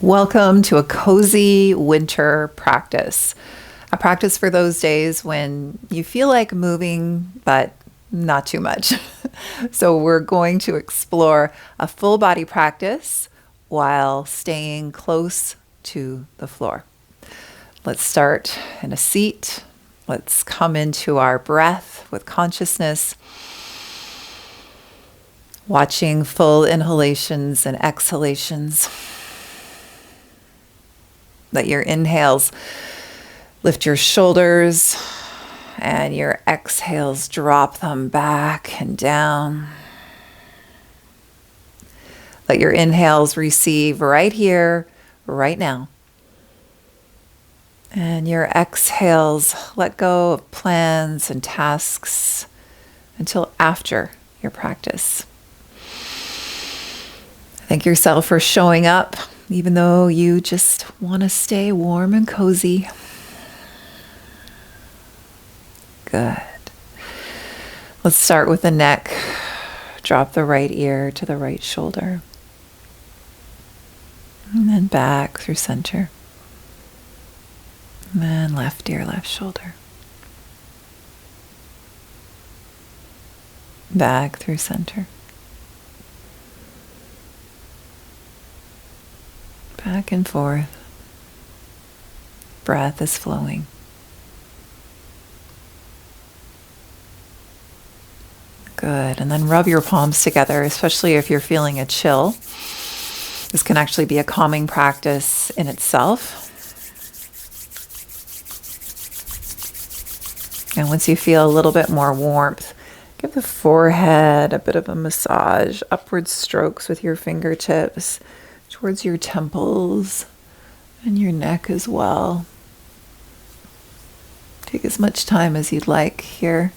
Welcome to a cozy winter practice. A practice for those days when you feel like moving, but not too much. So, we're going to explore a full body practice while staying close to the floor. Let's start in a seat. Let's come into our breath with consciousness, watching full inhalations and exhalations. Let your inhales lift your shoulders and your exhales drop them back and down. Let your inhales receive right here, right now. And your exhales let go of plans and tasks until after your practice. Thank yourself for showing up, even though you just want to stay warm and cozy. Good. Let's start with the neck. Drop the right ear to the right shoulder. And then back through center. And then left ear, left shoulder. Back through center. Back and forth. Breath is flowing. Good. And then rub your palms together, especially if you're feeling a chill. This can actually be a calming practice in itself. And once you feel a little bit more warmth, give the forehead a bit of a massage, upward strokes with your fingertips towards your temples and your neck as well. Take as much time as you'd like here,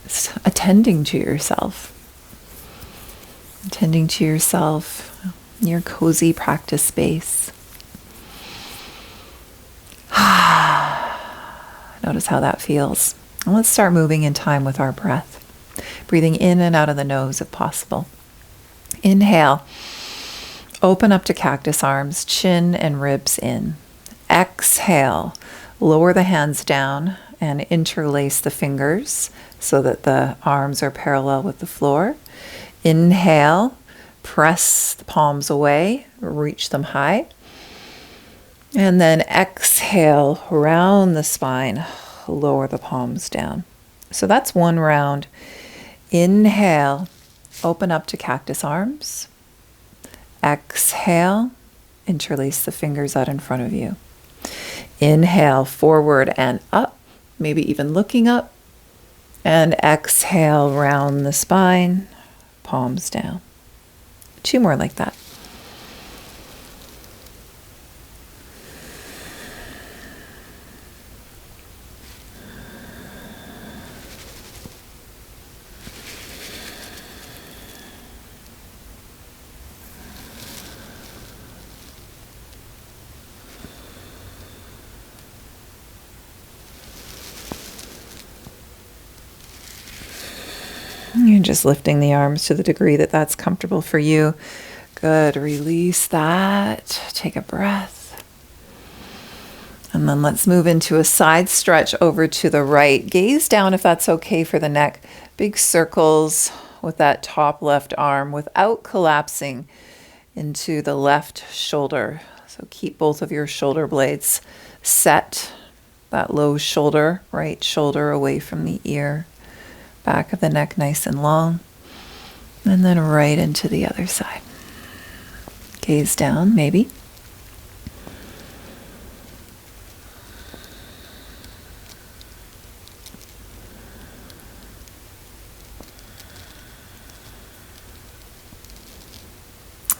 just attending to yourself. Attending to yourself in your cozy practice space. Notice how that feels. And let's start moving in time with our breath. Breathing in and out of the nose if possible. Inhale. Open up to cactus arms, chin and ribs in. Exhale. Lower the hands down and interlace the fingers so that the arms are parallel with the floor. Inhale. Press the palms away. Reach them high. And then exhale, round the spine, lower the palms down. So that's one round. Inhale, open up to cactus arms. Exhale, interlace the fingers out in front of you. Inhale, forward and up, maybe even looking up. And exhale, round the spine, palms down. Two more like that. You're just lifting the arms to the degree that that's comfortable for you. Good. Release that. Take a breath. And then let's move into a side stretch over to the right. Gaze down if that's okay for the neck. Big circles with that top left arm without collapsing into the left shoulder. So keep both of your shoulder blades set. That low shoulder, right shoulder away from the ear. Back of the neck nice and long. And then right into the other side. Gaze down, maybe.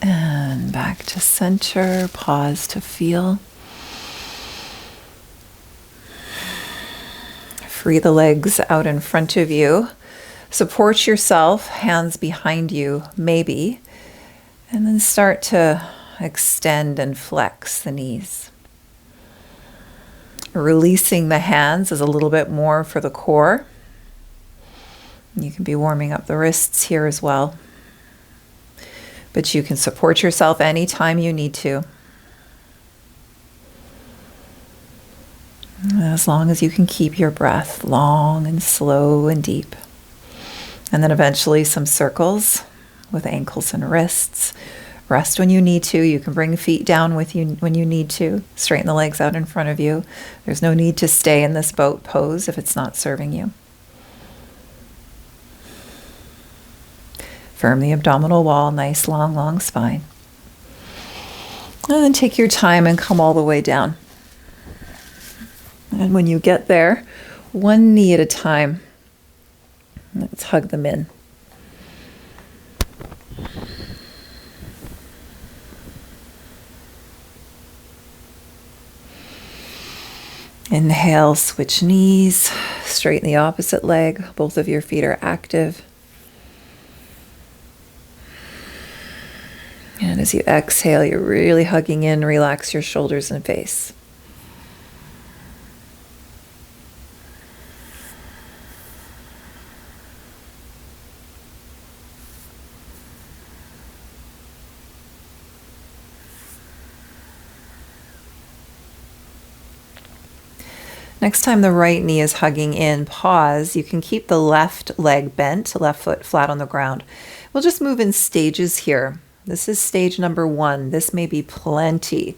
And back to center. Pause to feel. Free the legs out in front of you. Support yourself, hands behind you, maybe. And then start to extend and flex the knees. Releasing the hands is a little bit more for the core. You can be warming up the wrists here as well. But you can support yourself anytime you need to. As long as you can keep your breath long and slow and deep. And then eventually some circles with ankles and wrists. Rest when you need to. You can bring feet down with you when you need to. Straighten the legs out in front of you. There's no need to stay in this boat pose if it's not serving you. Firm the abdominal wall, nice long spine. And then take your time and come all the way down. And when you get there, one knee at a time, let's hug them in. Inhale, switch knees, straighten the opposite leg. Both of your feet are active. And as you exhale, you're really hugging in, relax your shoulders and face. Next time the right knee is hugging in, pause. You can keep the left leg bent, left foot flat on the ground. We'll just move in stages here. This is stage number 1. This may be plenty.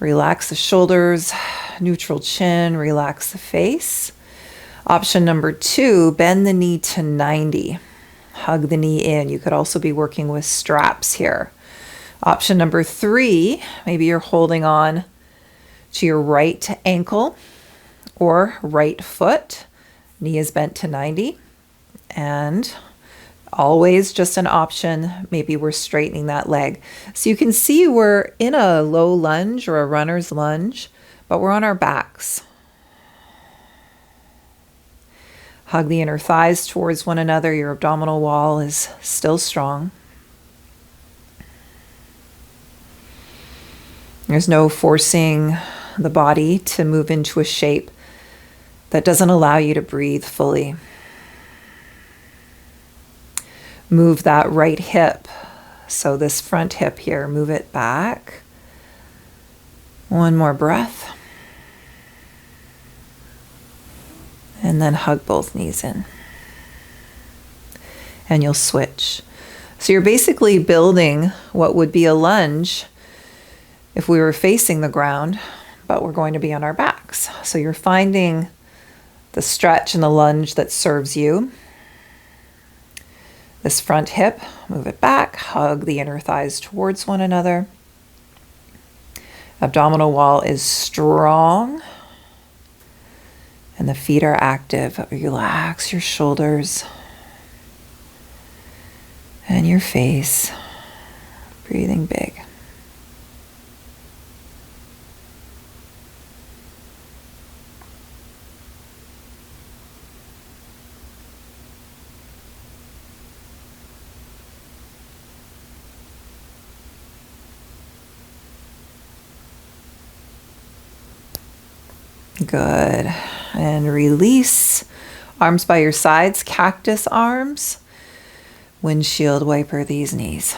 Relax the shoulders, neutral chin, relax the face. Option number 2, bend the knee to 90. Hug the knee in. You could also be working with straps here. Option number 3, maybe you're holding on to your right ankle or right foot. Knee is bent to 90. And always just an option. Maybe we're straightening that leg. So you can see we're in a low lunge or a runner's lunge, but we're on our backs. Hug the inner thighs towards one another. Your abdominal wall is still strong. There's no forcing the body to move into a shape that doesn't allow you to breathe fully. Move that right hip. So this front hip here, move it back. One more breath. And then hug both knees in. And you'll switch. So you're basically building what would be a lunge if we were facing the ground, but we're going to be on our backs. So you're finding the stretch and the lunge that serves you. This front hip, move it back, hug the inner thighs towards one another. Abdominal wall is strong and the feet are active. Relax your shoulders and your face, breathing big. Good. And release. Arms by your sides, cactus arms. Windshield wiper these knees.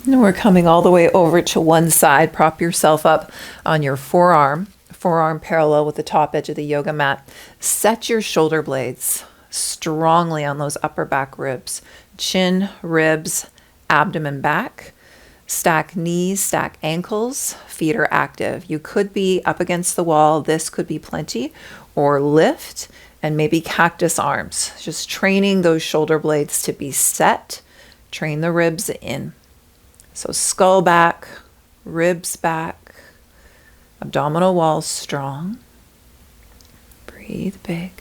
And we're coming all the way over to one side. Prop yourself up on your forearm parallel with the top edge of the yoga mat. Set your shoulder blades strongly on those upper back ribs. Chin, ribs, abdomen back. Stack knees, stack ankles, feet are active. You could be up against the wall. This could be plenty. Or lift and maybe cactus arms. Just training those shoulder blades to be set. Train the ribs in. So skull back, ribs back. Abdominal wall strong. Breathe big.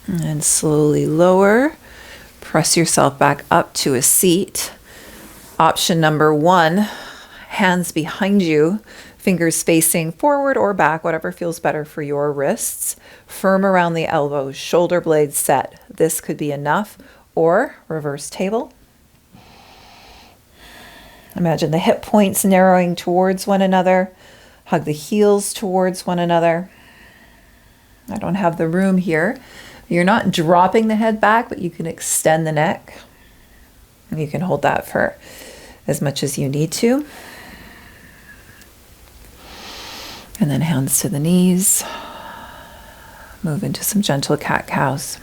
And slowly lower. Press yourself back up to a seat. Option number 1, hands behind you. Fingers facing forward or back, whatever feels better for your wrists. Firm around the elbows, shoulder blades set. This could be enough. Or reverse table. Imagine the hip points narrowing towards one another. Hug the heels towards one another. I don't have the room here. You're not dropping the head back, but you can extend the neck. And you can hold that for as much as you need to. And then hands to the knees. Move into some gentle cat-cows.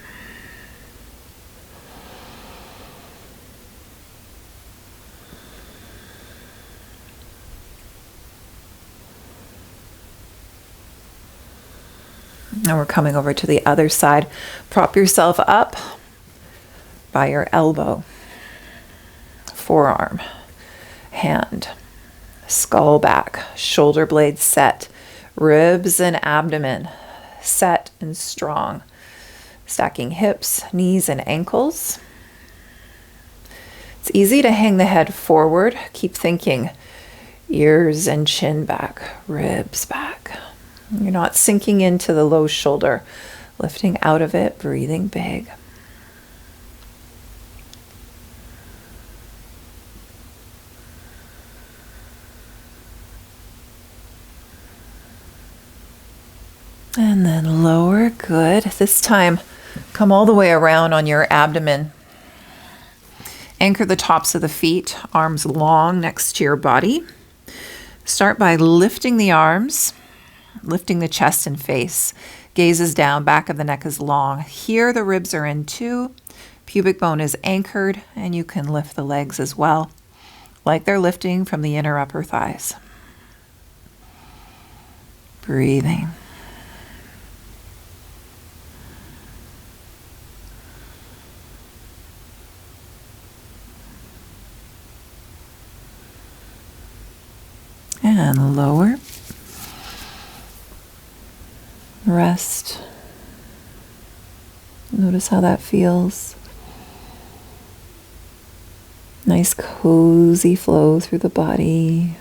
Now we're coming over to the other side. Prop yourself up by your elbow, forearm, hand, skull back, shoulder blades set, ribs and abdomen set and strong. Stacking hips, knees, and ankles. It's easy to hang the head forward. Keep thinking ears and chin back, ribs back. You're not sinking into the low shoulder, lifting out of it, breathing big. And then lower, good. This time, come all the way around on your abdomen. Anchor the tops of the feet, arms long next to your body. Start by lifting the arms, lifting the chest and face. Gaze is down, back of the neck is long. Here the ribs are in two, pubic bone is anchored, and you can lift the legs as well, like they're lifting from the inner upper thighs. Breathing. And lower. Rest. Notice how that feels. Nice cozy flow through the body.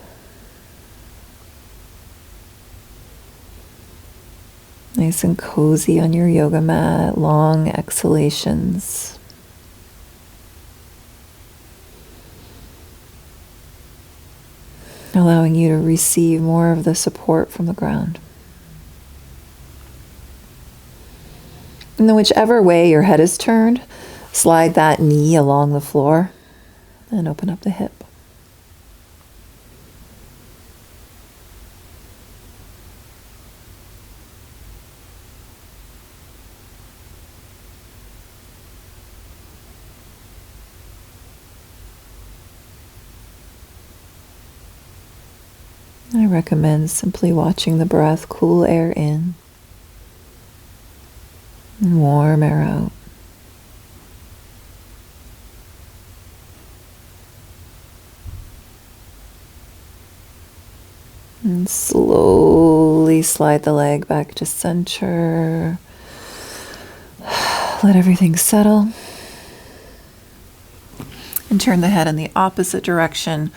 Nice and cozy on your yoga mat. Long exhalations. Allowing you to receive more of the support from the ground. And then whichever way your head is turned, slide that knee along the floor and open up the hip. I recommend simply watching the breath, cool air in, and warm air out. And slowly slide the leg back to center. Let everything settle. And turn the head in the opposite direction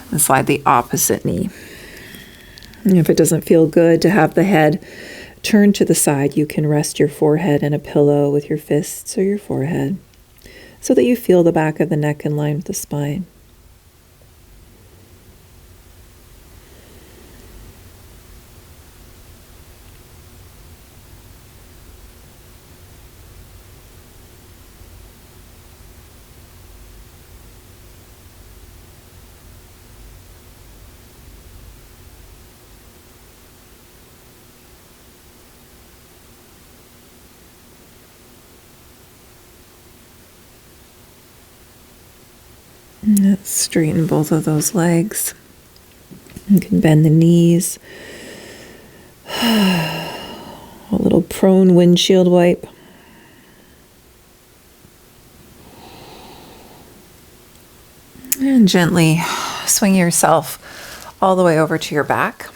and slide the opposite knee. And if it doesn't feel good to have the head turned to the side, you can rest your forehead in a pillow with your fists or your forehead so that you feel the back of the neck in line with the spine. Let's straighten both of those legs. You can bend the knees. A little prone windshield wipe. And gently swing yourself all the way over to your back.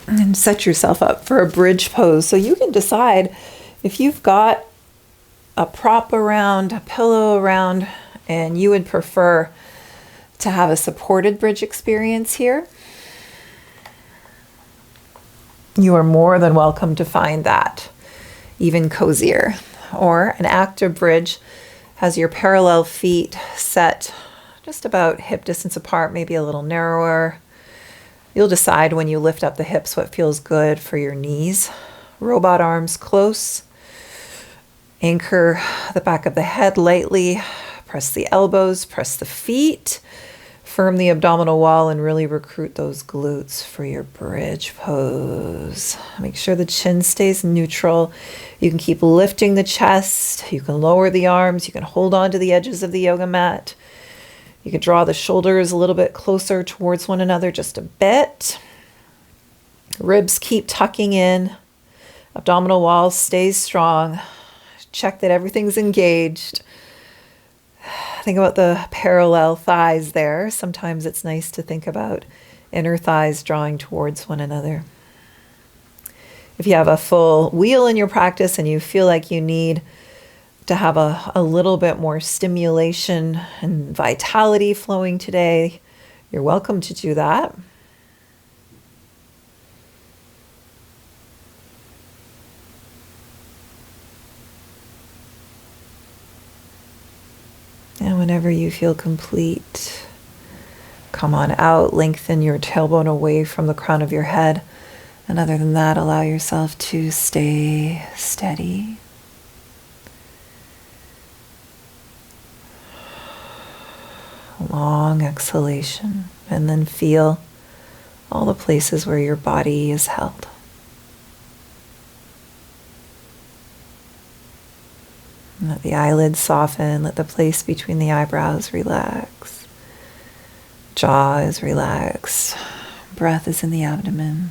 And set yourself up for a bridge pose. So you can decide if you've got a prop around, a pillow around, and you would prefer to have a supported bridge experience here. You are more than welcome to find that even cozier. Or an active bridge Has your parallel feet set just about hip distance apart, maybe a little narrower. You'll decide when you lift up the hips what feels good for your knees. Robot arms close. Anchor the back of the head lightly. Press the elbows, press the feet. Firm the abdominal wall and really recruit those glutes for your bridge pose. Make sure the chin stays neutral. You can keep lifting the chest. You can lower the arms. You can hold on to the edges of the yoga mat. You can draw the shoulders a little bit closer towards one another, just a bit. Ribs keep tucking in. Abdominal wall stays strong. Check that everything's engaged. Think about the parallel thighs there. Sometimes it's nice to think about inner thighs drawing towards one another. If you have a full wheel in your practice and you feel like you need to have a little bit more stimulation and vitality flowing today, you're welcome to do that. And whenever you feel complete, come on out, lengthen your tailbone away from the crown of your head. And other than that, allow yourself to stay steady. Long exhalation, and then feel all the places where your body is held. Let the eyelids soften, let the place between the eyebrows relax. Jaw is relaxed. Breath is in the abdomen.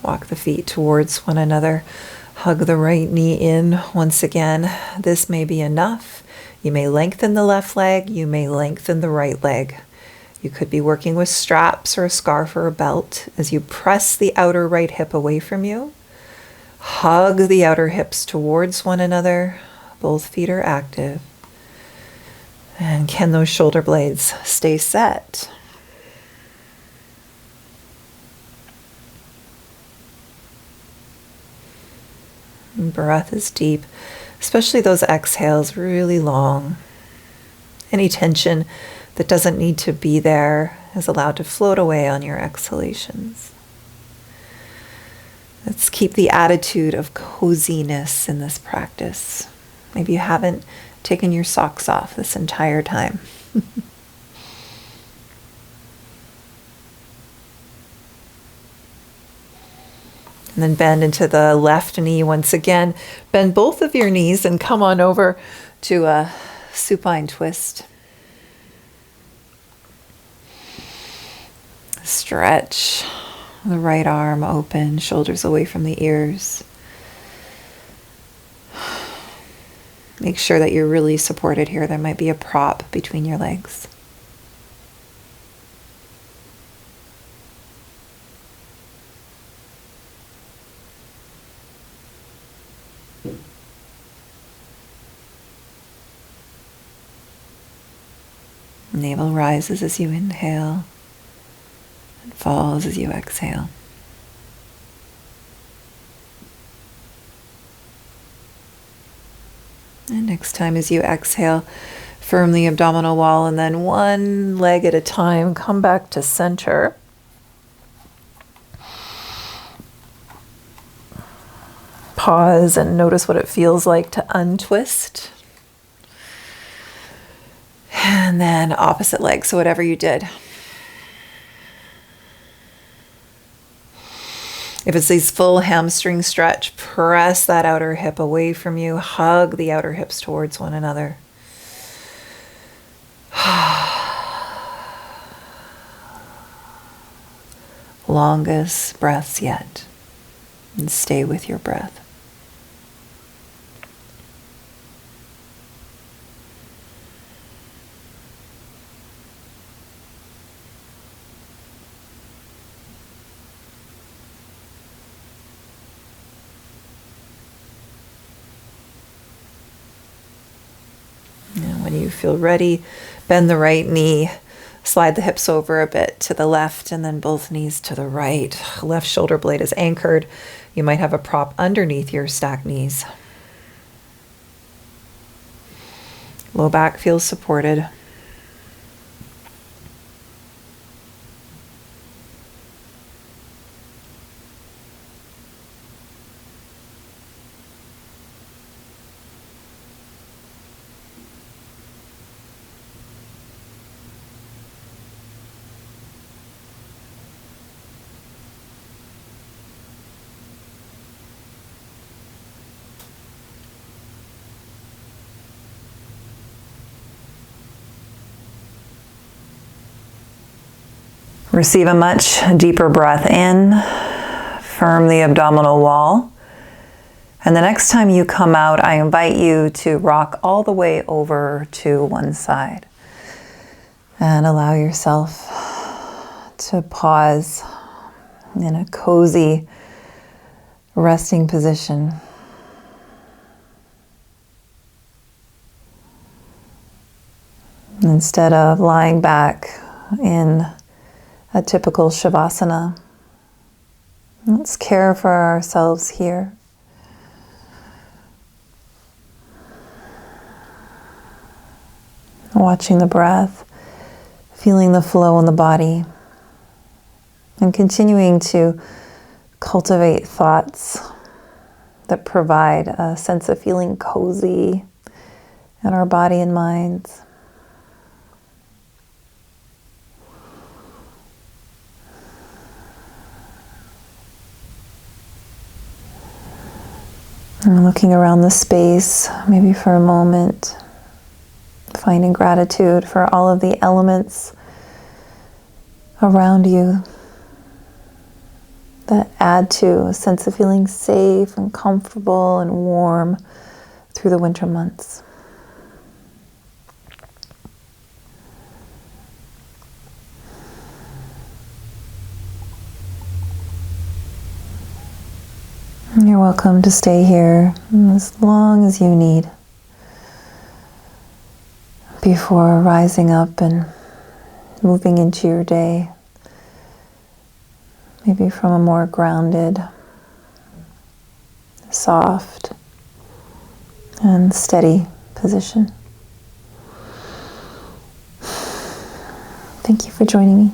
Walk the feet towards one another. Hug the right knee in once again. This may be enough. You may lengthen the left leg. You may lengthen the right leg. You could be working with straps or a scarf or a belt as you press the outer right hip away from you. Hug the outer hips towards one another. Both feet are active. And can those shoulder blades stay set? And breath is deep, especially those exhales really long. Any tension that doesn't need to be there is allowed to float away on your exhalations. Let's keep the attitude of coziness in this practice. Maybe you haven't taken your socks off this entire time. And then bend into the left knee once again. Bend both of your knees and come on over to a supine twist. Stretch the right arm open, shoulders away from the ears. Make sure that you're really supported here. There might be a prop between your legs. Navel rises as you inhale and falls as you exhale. And next time as you exhale, firm the abdominal wall and then one leg at a time, come back to center. Pause and notice what it feels like to untwist. And then opposite leg, so whatever you did. If it's these full hamstring stretch, press that outer hip away from you. Hug the outer hips towards one another. Longest breaths yet. And stay with your breath. When you feel ready, bend the right knee, Slide the hips over a bit to the left and then both knees to the right. Left shoulder blade is anchored. You might have a prop underneath your stacked knees. Low back feels supported. Receive a much deeper breath in, firm the abdominal wall. And the next time you come out, I invite you to rock all the way over to one side. And allow yourself to pause in a cozy resting position. Instead of lying back in a typical Shavasana, let's care for ourselves here. Watching the breath, feeling the flow in the body, and continuing to cultivate thoughts that provide a sense of feeling cozy in our body and minds. And looking around the space, maybe for a moment, finding gratitude for all of the elements around you that add to a sense of feeling safe and comfortable and warm through the winter months. You're welcome to stay here as long as you need before rising up and moving into your day, maybe from a more grounded, soft, and steady position. Thank you for joining me.